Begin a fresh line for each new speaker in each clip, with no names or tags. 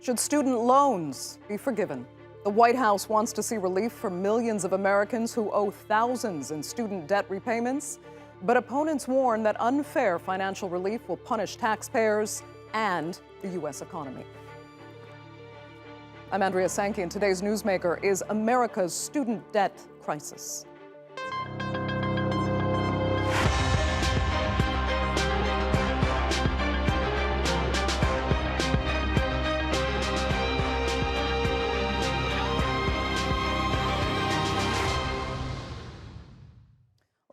Should student loans be forgiven? The White House wants to see relief for millions of Americans who owe thousands in student debt repayments. But opponents warn that unfair financial relief will punish taxpayers and the U.S. economy. I'm Andrea Sankey, and today's newsmaker is America's student debt crisis.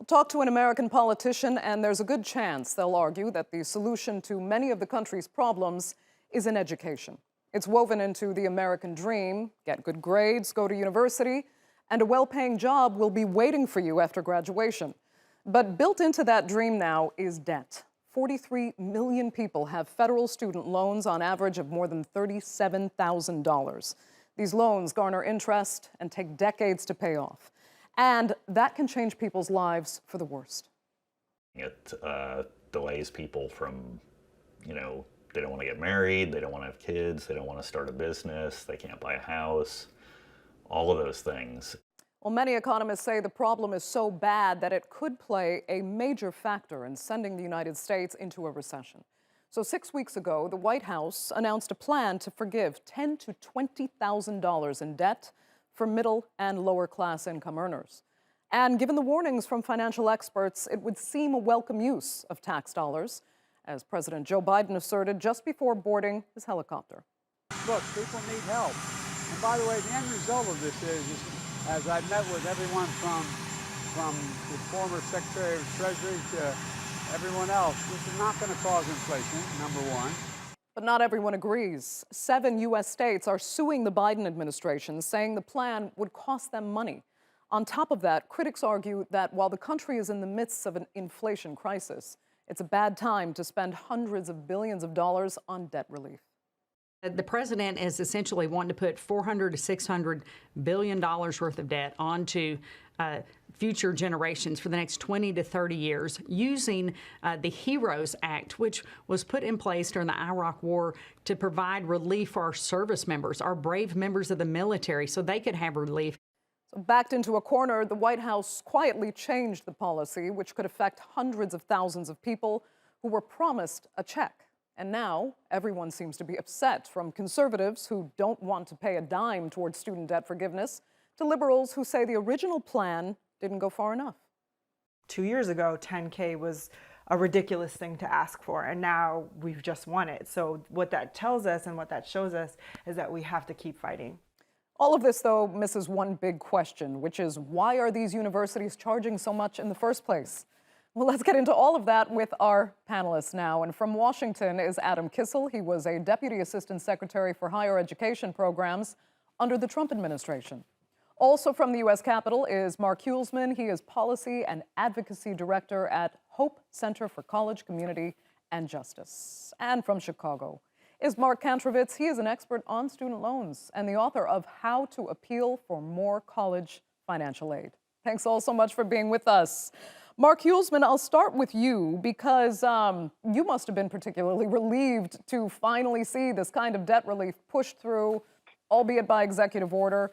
Talk to an American politician, and there's a good chance they'll argue that the solution to many of the country's problems is in education. It's woven into the American dream: get good grades, go to university, and a well-paying job will be waiting for you after graduation. But built into that dream now is debt. 43 million people have federal student loans on average of more than $37,000. These loans garner interest and take decades to pay off. And that can change people's lives for the worst.
It delays people from, they don't want to get married, they don't want to have kids, they don't want to start a business, they can't buy a house, all of those things.
Well, many economists say the problem is so bad that it could play a major factor in sending the United States into a recession. So 6 weeks ago, the White House announced a plan to forgive $10,000 to $20,000 in debt for middle and lower class income earners. And given the warnings from financial experts, it would seem a welcome use of tax dollars, as President Joe Biden asserted just before boarding his helicopter.
Look, people need help. And by the way, the end result of this is as I met with everyone from the former Secretary of Treasury to everyone else, this is not going to cause inflation, number one.
But not everyone agrees. 7 U.S. states are suing the Biden administration, saying the plan would cost them money. On top of that, critics argue that while the country is in the midst of an inflation crisis, it's a bad time to spend hundreds of billions of dollars on debt relief.
The president is essentially wanting to put $400 to $600 billion worth of debt onto future generations for the next 20 to 30 years, using the HEROES Act, which was put in place during the Iraq War to provide relief for our service members, our brave members of the military, so they could have relief.
So backed into a corner, the White House quietly changed the policy, which could affect hundreds of thousands of people who were promised a check. And now everyone seems to be upset, from conservatives who don't want to pay a dime towards student debt forgiveness to liberals who say the original plan didn't go far enough.
2 years ago, $10K was a ridiculous thing to ask for, and now we've just won it. So what that tells us and what that shows us is that we have to keep fighting.
All of this, though, misses one big question, which is why are these universities charging so much in the first place? Well, let's get into all of that with our panelists now. And from Washington is Adam Kissel. He was a Deputy Assistant Secretary for Higher Education Programs under the Trump administration. Also from the U.S. Capitol is Mark Huelsman. He is Policy and Advocacy Director at Hope Center for College, Community, and Justice. And from Chicago is Mark Kantrowitz. He is an expert on student loans and the author of How to Appeal for More College Financial Aid. Thanks all so much for being with us. Mark Huelsman, I'll start with you because you must have been particularly relieved to finally see this kind of debt relief pushed through, albeit by executive order.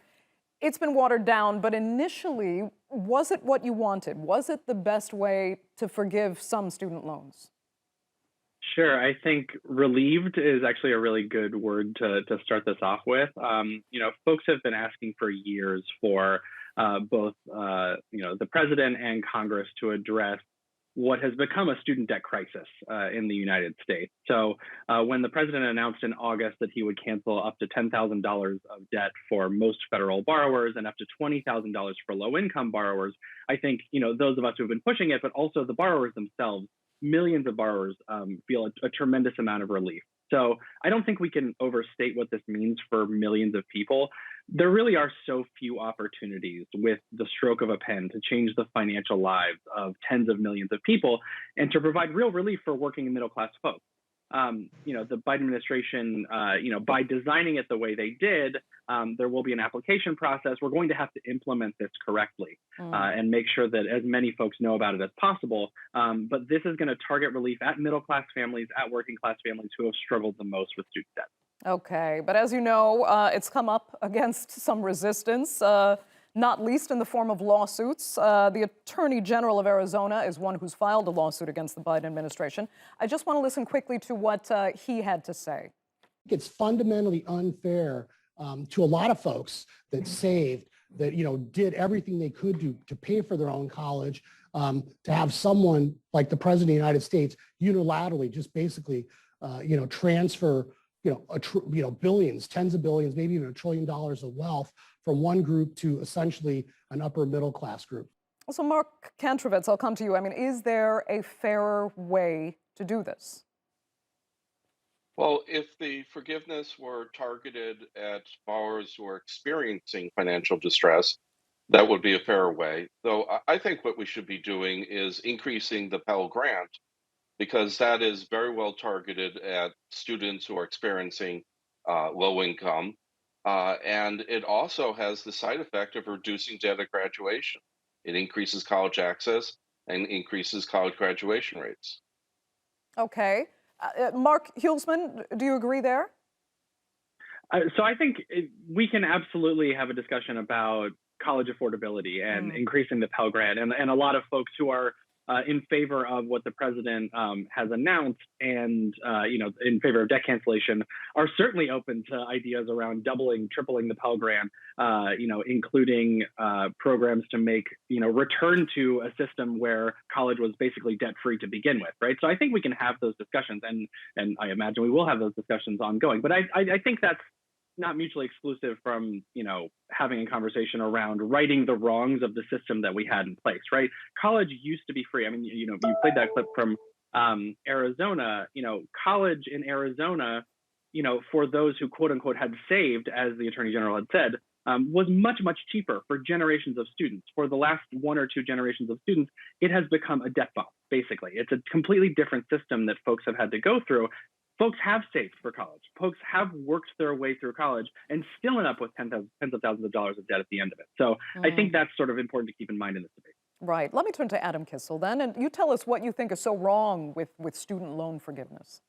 It's been watered down, but initially, was it what you wanted? Was it the best way to forgive some student loans?
Sure. I think relieved is actually a really good word to start this off with. Folks have been asking for years for both the president and Congress to address what has become a student debt crisis in the United States. So when the president announced in August that he would cancel up to $10,000 of debt for most federal borrowers and up to $20,000 for low-income borrowers, I think those of us who have been pushing it, but also the borrowers themselves, millions of borrowers feel a tremendous amount of relief. So I don't think we can overstate what this means for millions of people. There really are so few opportunities with the stroke of a pen to change the financial lives of tens of millions of people and to provide real relief for working and middle class folks. The Biden administration, by designing it the way they did, there will be an application process. We're going to have to implement this correctly and make sure that as many folks know about it as possible. But this is going to target relief at middle class families, at working class families who have struggled the most with student debt.
Okay, but as you know, it's come up against some resistance, not least in the form of lawsuits. The Attorney General of Arizona is one who's filed a lawsuit against the Biden administration. I just want to listen quickly to what he had to say.
It's fundamentally unfair to a lot of folks that saved, that did everything they could do to pay for their own college, to have someone like the President of the United States unilaterally just basically transfer billions, tens of billions, maybe even $1 trillion of wealth from one group to essentially an upper middle class group.
So Mark Kantrowitz, I'll come to you. I mean, is there a fairer way to do this?
Well, if the forgiveness were targeted at borrowers who are experiencing financial distress, that would be a fairer way. Though I think what we should be doing is increasing the Pell Grant, because that is very well targeted at students who are experiencing low income. And it also has the side effect of reducing debt at graduation. It increases college access and increases college graduation rates.
Okay. Mark Huelsman, do you agree there?
So I think we can absolutely have a discussion about college affordability and increasing the Pell Grant. And a lot of folks who are in favor of what the president has announced and, in favor of debt cancellation are certainly open to ideas around doubling, tripling the Pell Grant, including programs to make, return to a system where college was basically debt free to begin with, right? So I think we can have those discussions, and I imagine we will have those discussions ongoing. But I think that's not mutually exclusive from, having a conversation around righting the wrongs of the system that we had in place, right? College used to be free. I mean, you played that clip from Arizona. College in Arizona, for those who quote unquote had saved, as the Attorney General had said, was much, much cheaper for generations of students. For the last one or two generations of students, it has become a debt bomb, basically. It's a completely different system that folks have had to go through. Folks have saved for college. Folks have worked their way through college and still end up with tens of thousands of dollars of debt at the end of it. So I think that's sort of important to keep in mind in this debate.
Right. Let me turn to Adam Kissel then, and you tell us what you think is so wrong with student loan forgiveness.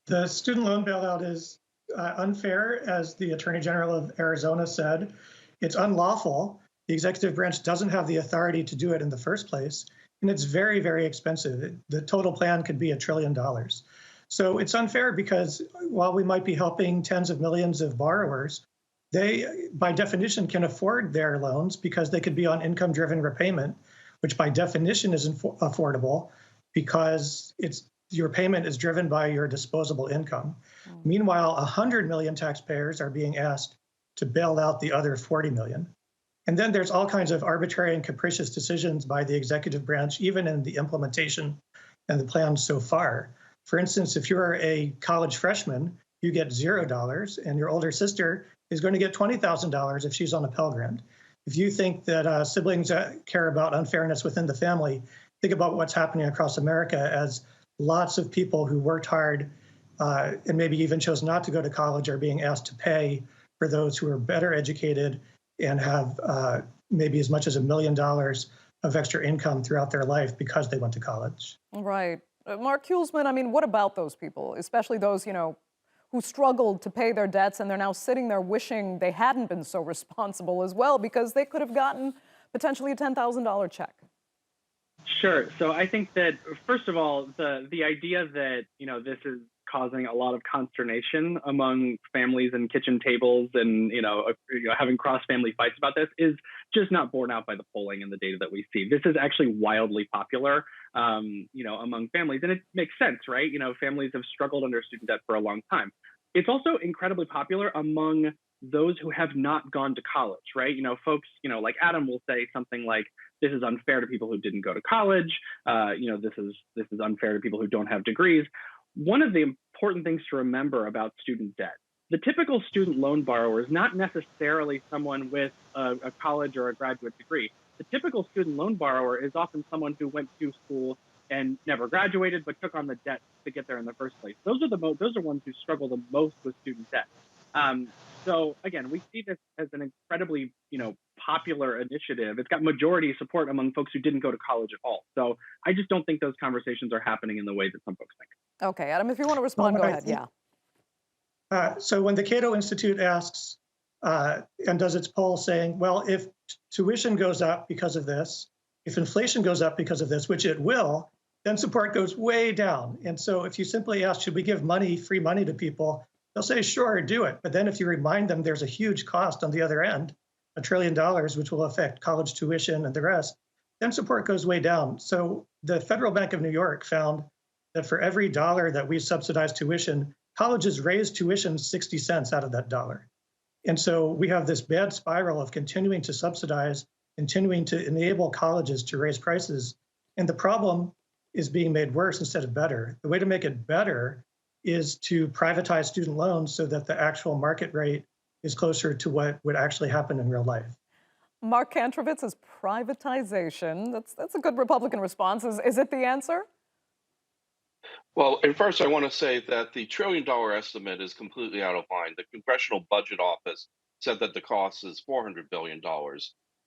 The student loan bailout is unfair, as the Attorney General of Arizona said. It's unlawful. The executive branch doesn't have the authority to do it in the first place, and it's very, very expensive. The total plan could be $1 trillion. So it's unfair because while we might be helping tens of millions of borrowers, they, by definition, can afford their loans because they could be on income-driven repayment, which by definition is affordable because your payment is driven by your disposable income. Meanwhile, 100 million taxpayers are being asked to bail out the other 40 million. And then there's all kinds of arbitrary and capricious decisions by the executive branch, even in the implementation and the plan so far. For instance, if you're a college freshman, you get $0, and your older sister is going to get $20,000 if she's on a Pell Grant. If you think that siblings care about unfairness within the family, think about what's happening across America as lots of people who worked hard and maybe even chose not to go to college are being asked to pay for those who are better educated and have maybe as much as $1 million of extra income throughout their life because they went to college.
Right. Mark Huelsman, I mean, what about those people, especially those, who struggled to pay their debts and they're now sitting there wishing they hadn't been so responsible as well because they could have gotten potentially a $10,000 check?
Sure. So I think that, first of all, the idea that, this is causing a lot of consternation among families and kitchen tables and, having cross-family fights about this is just not borne out by the polling and the data that we see. This is actually wildly popular, among families. And it makes sense, right? Families have struggled under student debt for a long time. It's also incredibly popular among those who have not gone to college, right? Folks, like Adam will say something like, this is unfair to people who didn't go to college. This is unfair to people who don't have degrees. One of the important things to remember about student debt, the typical student loan borrower is not necessarily someone with a college or a graduate degree. The typical student loan borrower is often someone who went to school and never graduated, but took on the debt to get there in the first place. Those are ones who struggle the most with student debt. So again, we see this as an incredibly, popular initiative. It's got majority support among folks who didn't go to college at all. So I just don't think those conversations are happening in the way that some folks think.
Okay, Adam, if you want to respond, go ahead. Yeah.
So when the Cato Institute asks and does its poll saying, well, if tuition goes up because of this, if inflation goes up because of this, which it will, then support goes way down. And so if you simply ask, should we give money, free money to people, they'll say, sure, do it. But then if you remind them there's a huge cost on the other end, $1 trillion, which will affect college tuition and the rest, then support goes way down. So the Federal Bank of New York found that for every dollar that we subsidize tuition, colleges raise tuition 60 cents out of that dollar. And so we have this bad spiral of continuing to subsidize, continuing to enable colleges to raise prices. And the problem is being made worse instead of better. The way to make it better is to privatize student loans so that the actual market rate is closer to what would actually happen in real life.
Mark Kantrowitz, is privatization, that's a good Republican response. Is it the answer?
Well, and first, I want to say that the $1 trillion estimate is completely out of line. The Congressional Budget Office said that the cost is $400 billion.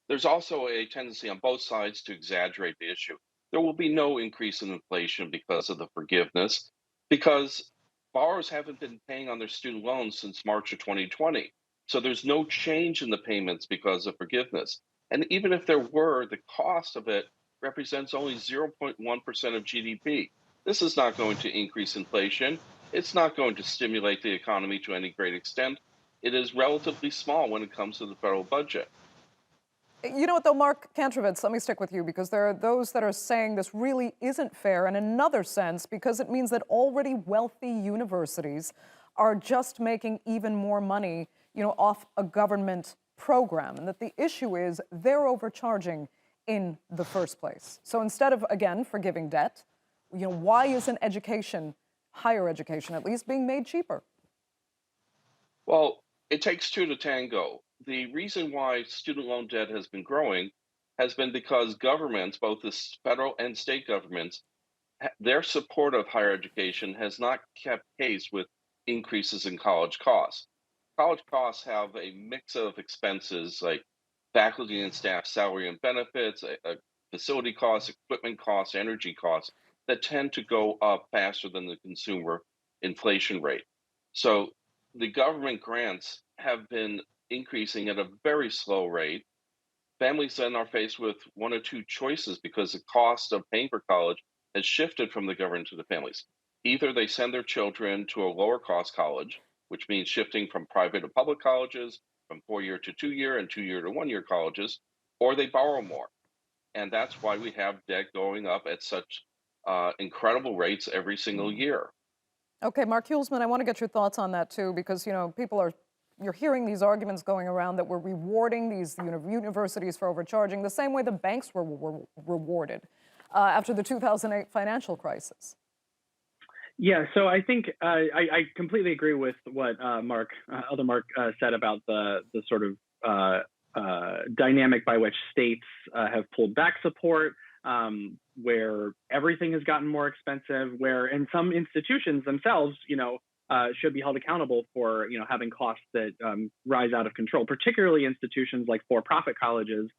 There's also a tendency on both sides to exaggerate the issue. There will be no increase in inflation because of the forgiveness, because borrowers haven't been paying on their student loans since March of 2020. So there's no change in the payments because of forgiveness. And even if there were, the cost of it represents only 0.1% of GDP. This is not going to increase inflation. It's not going to stimulate the economy to any great extent. It is relatively small when it comes to the federal budget.
You know what, though, Mark Kantrowitz, let me stick with you, because there are those that are saying this really isn't fair in another sense, because it means that already wealthy universities are just making even more money, off a government program, and that the issue is they're overcharging in the first place. So instead of, again, forgiving debt, why isn't education, higher education at least, being made cheaper?
Well, it takes two to tango. The reason why student loan debt has been growing has been because governments, both the federal and state governments, their support of higher education has not kept pace with increases in college costs. College costs have a mix of expenses like faculty and staff salary and benefits, facility costs, equipment costs, energy costs that tend to go up faster than the consumer inflation rate. So the government grants have been increasing at a very slow rate. Families then are faced with one or two choices because the cost of paying for college has shifted from the government to the families. Either they send their children to a lower cost college, which means shifting from private to public colleges, from 4-year to 2-year and 2-year to 1-year colleges, or they borrow more. And that's why we have debt going up at such incredible rates every single year.
Okay, Mark Huelsman, I want to get your thoughts on that too, because you're hearing these arguments going around that we're rewarding these universities for overcharging the same way the banks were rewarded after the 2008 financial crisis.
Yeah, so I think I completely agree with what Mark said about the sort of dynamic by which states have pulled back support, where everything has gotten more expensive, where in some institutions themselves, should be held accountable for, having costs that rise out of control, particularly institutions like for-profit colleges,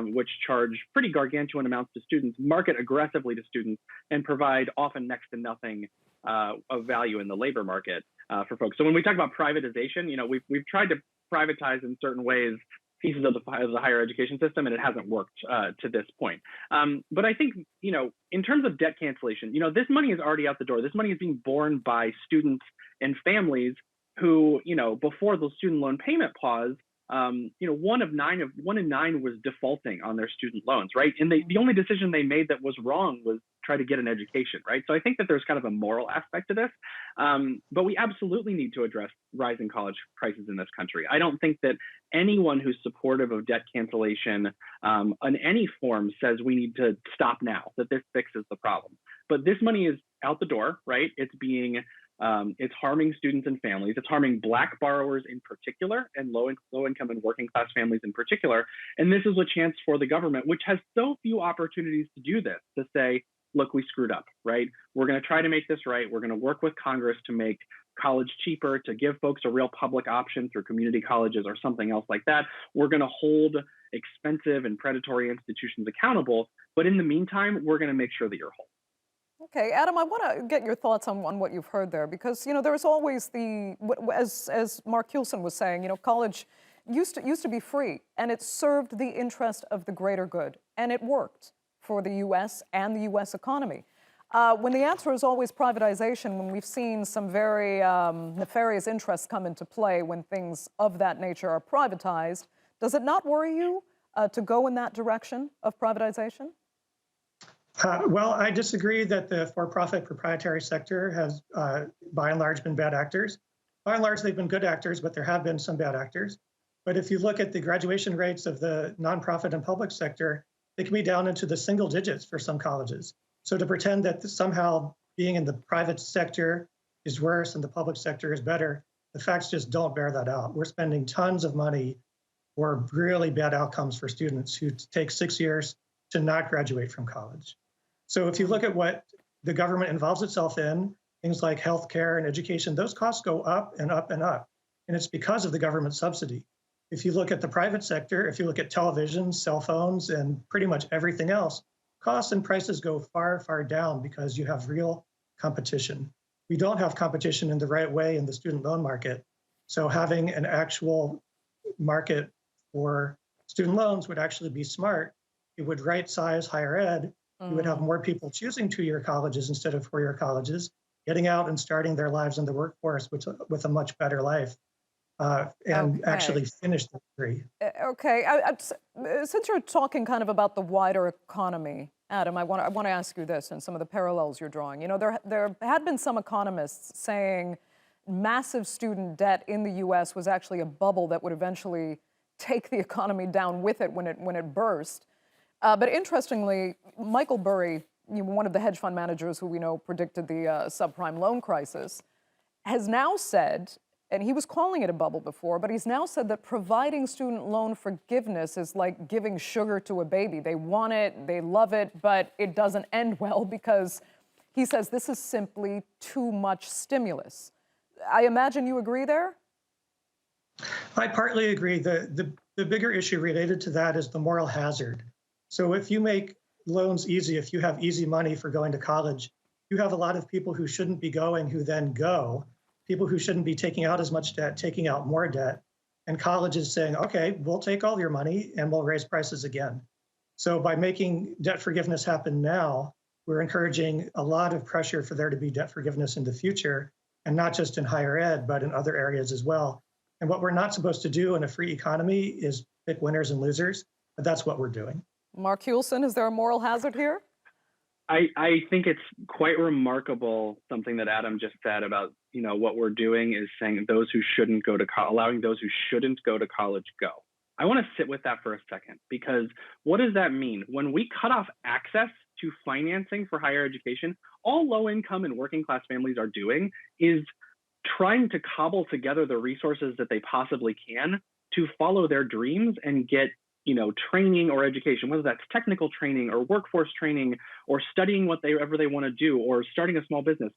which charge pretty gargantuan amounts to students, market aggressively to students, and provide often next to nothing of value in the labor market for folks. So when we talk about privatization, we've tried to privatize in certain ways pieces of the higher education system, and it hasn't worked to this point. But I think, in terms of debt cancellation, this money is already out the door. This money is being borne by students and families who, before the student loan payment pause, one in nine was defaulting on their student loans, right? And the only decision they made that was wrong was try to get an education, right? So I think that there's kind of a moral aspect to this, but we absolutely need to address rising college prices in this country. I don't think that anyone who's supportive of debt cancellation in any form says we need to stop now, that this fixes the problem. But this money is out the door, right? It's harming students and families. It's harming Black borrowers in particular, and low income and working class families in particular. And this is a chance for the government, which has so few opportunities to do this, to say, look, we screwed up, right? We're going to try to make this right. We're going to work with Congress to make college cheaper, to give folks a real public option through community colleges or something else like that. We're going to hold expensive and predatory institutions accountable. But in the meantime, we're going to make sure that you're whole.
Okay, Adam, I want to get your thoughts on what you've heard there, because there's always as Mark Huelsman was saying, college used to be free, and it served the interest of the greater good, and it worked for the U.S. and the U.S. economy. When the answer is always privatization, when we've seen some very nefarious interests come into play when things of that nature are privatized, does it not worry you to go in that direction of privatization?
Well, I disagree that the for-profit proprietary sector has, by and large, been bad actors. By and large, they've been good actors, but there have been some bad actors. But if you look at the graduation rates of the nonprofit and public sector, they can be down into the single digits for some colleges. So to pretend that somehow being in the private sector is worse and the public sector is better, the facts just don't bear that out. We're spending tons of money for really bad outcomes for students who take 6 years to not graduate from college. So if you look at what the government involves itself in, things like healthcare and education, those costs go up and up and up. And it's because of the government subsidy. If you look at the private sector, if you look at television, cell phones, and pretty much everything else, costs and prices go far, far down because you have real competition. We don't have competition in the right way in the student loan market. So having an actual market for student loans would actually be smart. It would right size higher ed. You would have more people choosing two-year colleges instead of four-year colleges, getting out and starting their lives in the workforce with a much better life, and actually finish the degree.
Okay, since you're talking kind of about the wider economy, Adam, I want to ask you this and some of the parallels you're drawing. There had been some economists saying massive student debt in the U.S. was actually a bubble that would eventually take the economy down with it when it burst. But interestingly, Michael Burry, one of the hedge fund managers who we know predicted the subprime loan crisis, has now said, and he was calling it a bubble before, but he's now said that providing student loan forgiveness is like giving sugar to a baby. They want it, they love it, but it doesn't end well because he says this is simply too much stimulus. I imagine you agree there?
I partly agree. The bigger issue related to that is the moral hazard. So if you make loans easy, if you have easy money for going to college, you have a lot of people who shouldn't be going who then go, people who shouldn't be taking out as much debt, taking out more debt, and colleges saying, okay, we'll take all your money and we'll raise prices again. So by making debt forgiveness happen now, we're encouraging a lot of pressure for there to be debt forgiveness in the future, and not just in higher ed, but in other areas as well. And what we're not supposed to do in a free economy is pick winners and losers, but that's what we're doing.
Mark Huelsman, is there a moral hazard here?
I think it's quite remarkable, something that Adam just said about, what we're doing is saying those who shouldn't go to allowing those who shouldn't go to college go. I want to sit with that for a second, because what does that mean? When we cut off access to financing for higher education, all low income and working class families are doing is trying to cobble together the resources that they possibly can to follow their dreams and get training or education, whether that's technical training or workforce training or studying whatever they want to do or starting a small business.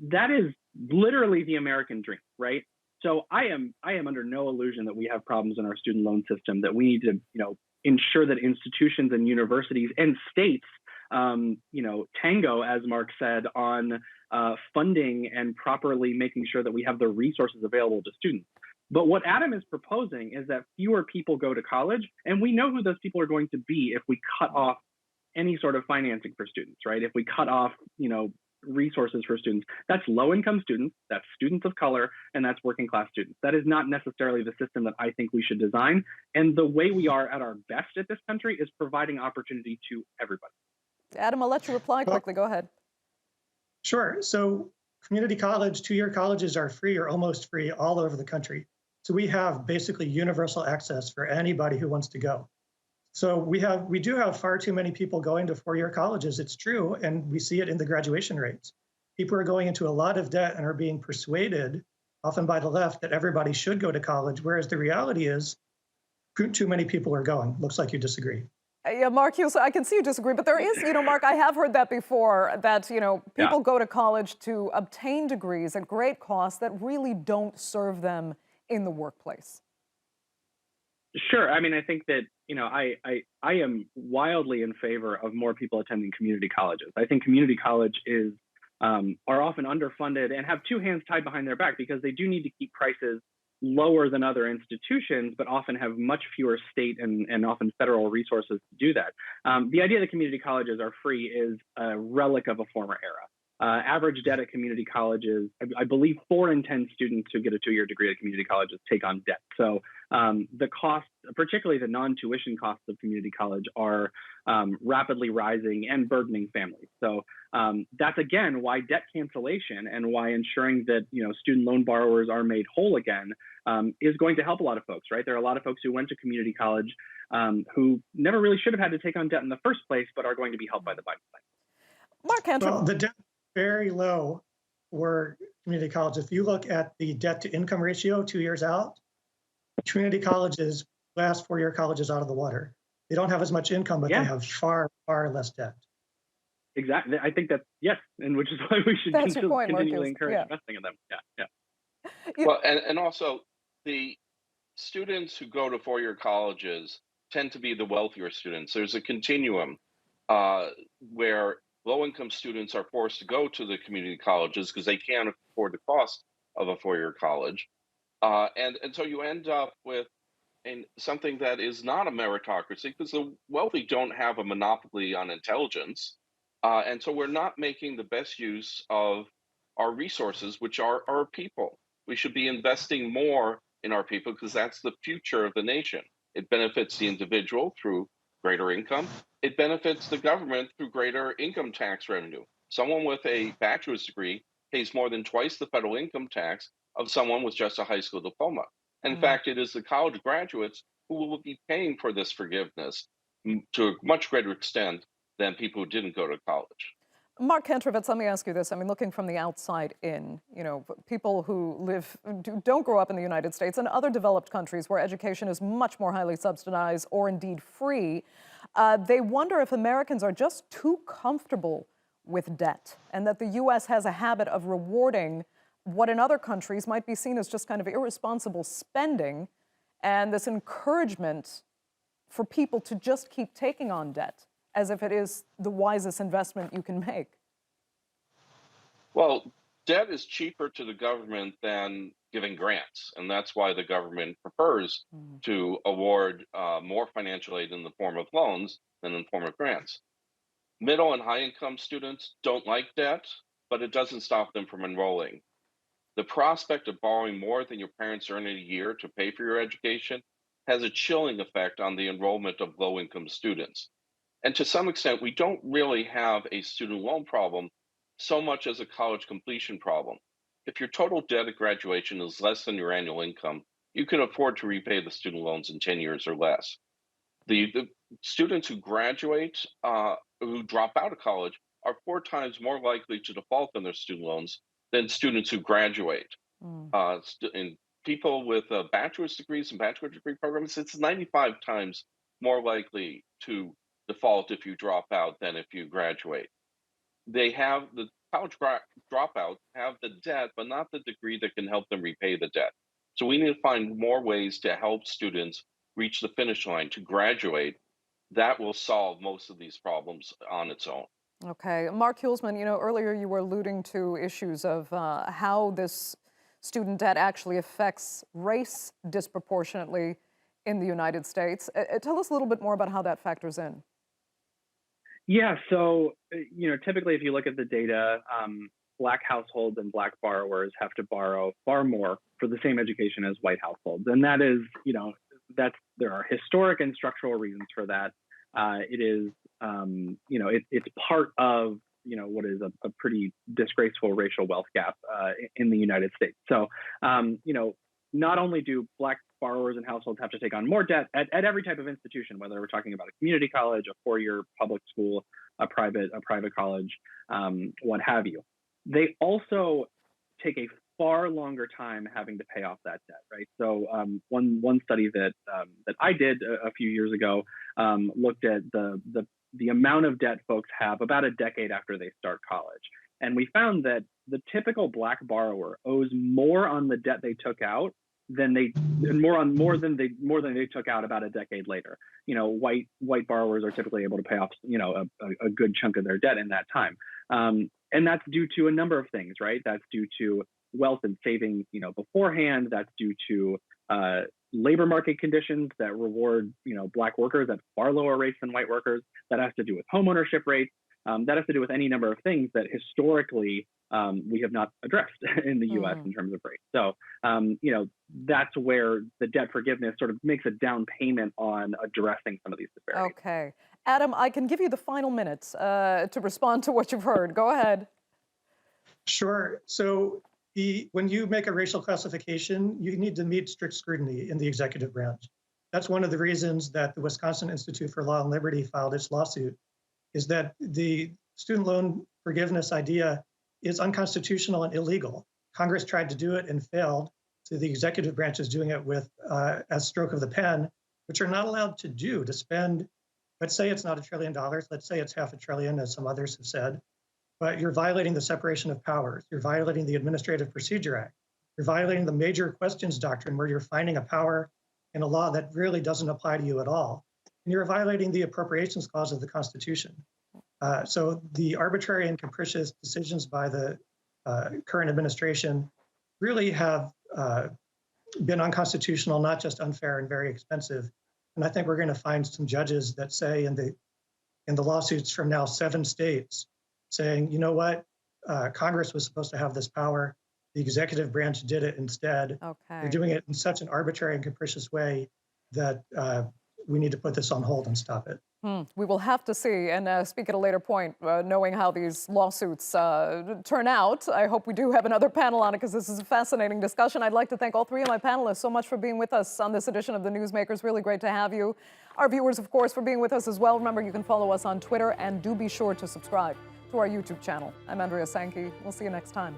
That is literally the American dream, right? So I am under no illusion that we have problems in our student loan system, that we need to, ensure that institutions and universities and states, tango, as Mark said, on funding and properly making sure that we have the resources available to students. But what Adam is proposing is that fewer people go to college, and we know who those people are going to be if we cut off any sort of financing for students, right? If we cut off, resources for students, that's low-income students, that's students of color, and that's working-class students. That is not necessarily the system that I think we should design. And the way we are at our best at this country is providing opportunity to everybody.
Adam, I'll let you reply quickly. Go ahead.
Sure. So community college, two-year colleges are free or almost free all over the country. So we have basically universal access for anybody who wants to go. So we do have far too many people going to four-year colleges. It's true, and we see it in the graduation rates. People are going into a lot of debt and are being persuaded, often by the left, that everybody should go to college, whereas the reality is too many people are going. Looks like you disagree.
Yeah, Mark Huelsman, I can see you disagree, but there is, Mark, I have heard that before, that, people go to college to obtain degrees at great cost that really don't serve them in the workplace.
Sure. I mean, I think that, I am wildly in favor of more people attending community colleges. I think community college are often underfunded and have two hands tied behind their back because they do need to keep prices lower than other institutions, but often have much fewer state and often federal resources to do that. The idea that community colleges are free is a relic of a former era. Average debt at community colleges, I believe 4 in 10 students who get a 2-year degree at community colleges take on debt. So the costs, particularly the non-tuition costs of community college, are rapidly rising and burdening families. So that's again why debt cancellation and why ensuring that student loan borrowers are made whole again is going to help a lot of folks. Right? There are a lot of folks who went to community college who never really should have had to take on debt in the first place, but are going to be helped by the Biden plan.
Mark Kantrowitz.
Well, the debt is very low for community college. If you look at the debt to income ratio 2 years out, community colleges, last 4-year colleges out of the water. They don't have as much income, but they have far, far less debt.
Exactly. I think that's, yes, and which is why we should
That's your point,
continually
Marcus.
encourage investing in them. Yeah.
Well, and also the students who go to 4-year colleges tend to be the wealthier students. There's a continuum where low-income students are forced to go to the community colleges because they can't afford the cost of a 4-year college. And so you end up with something that is not a meritocracy because the wealthy don't have a monopoly on intelligence. And so we're not making the best use of our resources, which are our people. We should be investing more in our people because that's the future of the nation. It benefits the individual through greater income. It benefits the government through greater income tax revenue. Someone with a bachelor's degree pays more than twice the federal income tax of someone with just a high school diploma. And in fact, it is the college graduates who will be paying for this forgiveness to a much greater extent than people who didn't go to college.
Mark Kantrowitz, let me ask you this. I mean, looking from the outside in, people who don't grow up in the United States and other developed countries where education is much more highly subsidized or indeed free, they wonder if Americans are just too comfortable with debt and that the U.S. has a habit of rewarding what in other countries might be seen as just kind of irresponsible spending and this encouragement for people to just keep taking on debt as if it is the wisest investment you can make.
Well, debt is cheaper to the government than giving grants, and that's why the government prefers to award more financial aid in the form of loans than in the form of grants. Middle and high income students don't like debt, but it doesn't stop them from enrolling. The prospect of borrowing more than your parents earn in a year to pay for your education has a chilling effect on the enrollment of low-income students. And to some extent, we don't really have a student loan problem so much as a college completion problem. If your total debt at graduation is less than your annual income, you can afford to repay the student loans in 10 years or less. The students who graduate, who drop out of college, are 4 times more likely to default on their student loans than students who graduate. And people with bachelor's degrees and bachelor's degree programs, it's 95 times more likely to default if you drop out than if you graduate. They have the college dropouts have the debt, but not the degree that can help them repay the debt. So we need to find more ways to help students reach the finish line to graduate. That will solve most of these problems on its own.
Okay. Mark Huelsman, earlier you were alluding to issues of how this student debt actually affects race disproportionately in the United States. Tell us a little bit more about how that factors in.
Yeah, so, typically if you look at the data, Black households and Black borrowers have to borrow far more for the same education as white households. And that is, there are historic and structural reasons for that. It is, it's part of, what is a pretty disgraceful racial wealth gap in the United States. So, not only do Black borrowers and households have to take on more debt at every type of institution, whether we're talking about a community college, a 4-year public school, a private college, what have you. They also take a far longer time having to pay off that debt, right? So one study that I did a few years ago looked at the amount of debt folks have about a decade after they start college. And we found that the typical Black borrower owes more on the debt they took out more than they took out about a decade later. White borrowers are typically able to pay off a good chunk of their debt in that time, and that's due to a number of things, right? That's due to wealth and saving beforehand. That's due to labor market conditions that reward Black workers at far lower rates than white workers. That has to do with home ownership rates. That has to do with any number of things that historically we have not addressed in the U.S. in terms of rates. So, that's where the debt forgiveness sort of makes a down payment on addressing some of these disparities.
Okay. Adam, I can give you the final minutes to respond to what you've heard. Go ahead.
Sure. So when you make a racial classification, you need to meet strict scrutiny in the executive branch. That's one of the reasons that the Wisconsin Institute for Law and Liberty filed its lawsuit, is that the student loan forgiveness idea is unconstitutional and illegal. Congress tried to do it and failed, so the executive branch is doing it with a stroke of the pen, which you're not allowed to do, to spend, let's say it's not $1 trillion, let's say it's $500 billion, as some others have said, but you're violating the separation of powers, you're violating the Administrative Procedure Act, you're violating the major questions doctrine, where you're finding a power in a law that really doesn't apply to you at all, and you're violating the appropriations clause of the Constitution. So the arbitrary and capricious decisions by the current administration really have been unconstitutional, not just unfair and very expensive. And I think we're going to find some judges that say in the lawsuits from now 7 states, saying, you know what, Congress was supposed to have this power. The executive branch did it instead.
Okay.
They're doing it in such an arbitrary and capricious way that we need to put this on hold and stop it.
We will have to see and speak at a later point, knowing how these lawsuits turn out. I hope we do have another panel on it, because this is a fascinating discussion. I'd like to thank all 3 of my panelists so much for being with us on this edition of The Newsmakers. Really great to have you. Our viewers, of course, for being with us as well. Remember, you can follow us on Twitter, and do be sure to subscribe to our YouTube channel. I'm Andrea Sankey. We'll see you next time.